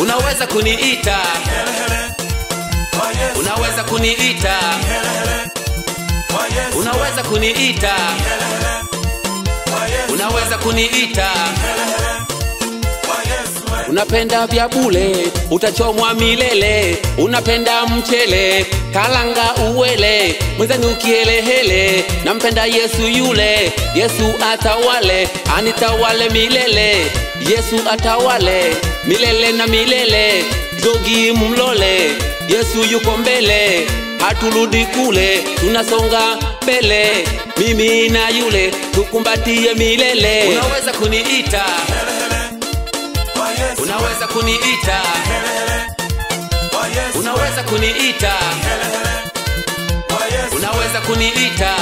Unaweza kuniita, unaweza kuniita, unaweza kuniita, unaweza kuniita. Unapenda vya bure, utachomwa milele. Unapenda mchele, kalanga uwele, mwenzenu kielehele. Nampenda Yesu yule, Yesu atawale, anitawale milele. Yesu atawale, milele na milele. Jogi mlole, Yesu yuko mbele. Haturudi kule, tunasonga mbele. Mimi na yule, tukumbatie milele. Unaweza kuniita, unaweza kuniita, unaweza kuniita, unaweza kuniita.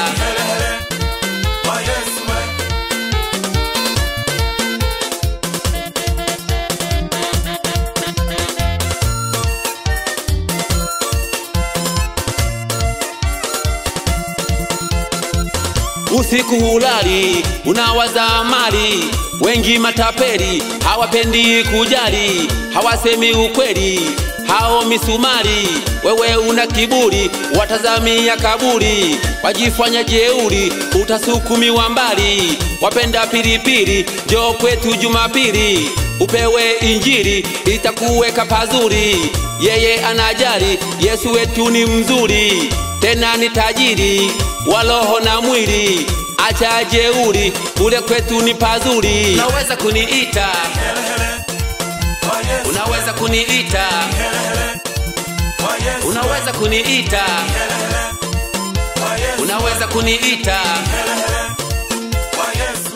Usiku hulali, unawaza mali. Wengi matapeli, hawapendi kujali, hawasemi ukweli, hao misumari. Wewe una kiburi, watazamia kaburi, wajifanya jeuri, utasukumiwa mbali. Wapenda pilipili, njoo kwetu Jumapili, upewe injili, itakuweka pazuri. Yeye anajali, Yesu wetu ni mzuri, tena ni tajiri wa roho na mwili. Acha jeuri, kule kwetu ni pazuri. Unaweza kuniita, unaweza kuniita, unaweza kuniita, unaweza kuniita.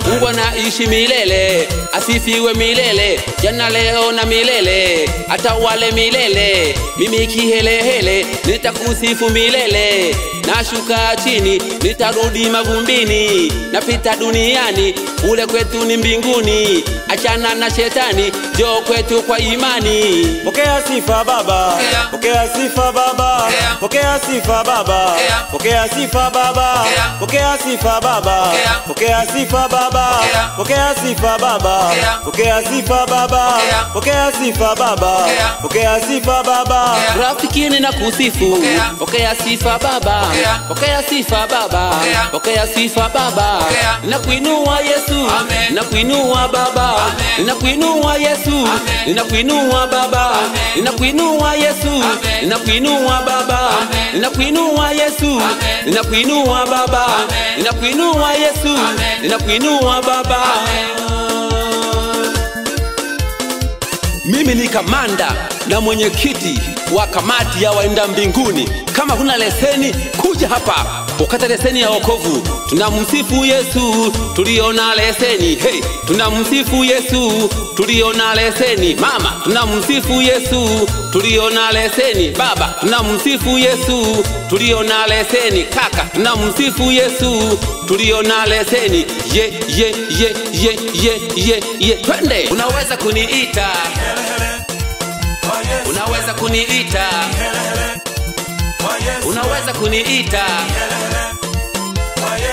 Mungu anaishi milele, asifiwe milele. Jana leo na milele, atawale milele. Mimi kihelehele, nitakusifu milele. Nashuka chini, nitarudi mavumbini. Napita duniani, kule kwetu ni mbinguni. Achana na shetani, njoo kwetu kwa imani. Pokea sifa Baba, pokea sifa Baba, pokea sifa Baba, pokea sifa Baba, pokea sifa Baba, pokea sifa Baba, pokea sifa Baba, pokea sifa Baba, pokea sifa Baba, pokea sifa Baba. Rafiki na kusifu, pokea sifa Baba, pokea sifa Baba, pokea sifa Baba. Ninakuinua Yesu, ninakuinua Baba, ninakuinua Yesu, ninakuinua Baba, ninakuinua Yesu, ninakuinua Baba, ninakuinua Yesu, ninakuinua Baba, ninakuinua Yesu, ninakuinua Baba. Mimi ni kamanda na mwenyekiti wa kamati ya waenda mbinguni. Kama huna leseni, kuja hapa ukata leseni ya wokovu. Tunamsifu Yesu, tuliona leseni. Hey, tunamsifu Yesu, tuliona leseni. Mama, tunamsifu Yesu, tuliona leseni. Baba, tunamsifu Yesu, tuliona leseni. Kaka, tunamsifu Yesu, tuliona leseni. Ye ye ye ye ye ye ye. Twende. Unaweza kuniita, unaweza kuniita, unaweza kuniita,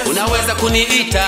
unaweza kuniita.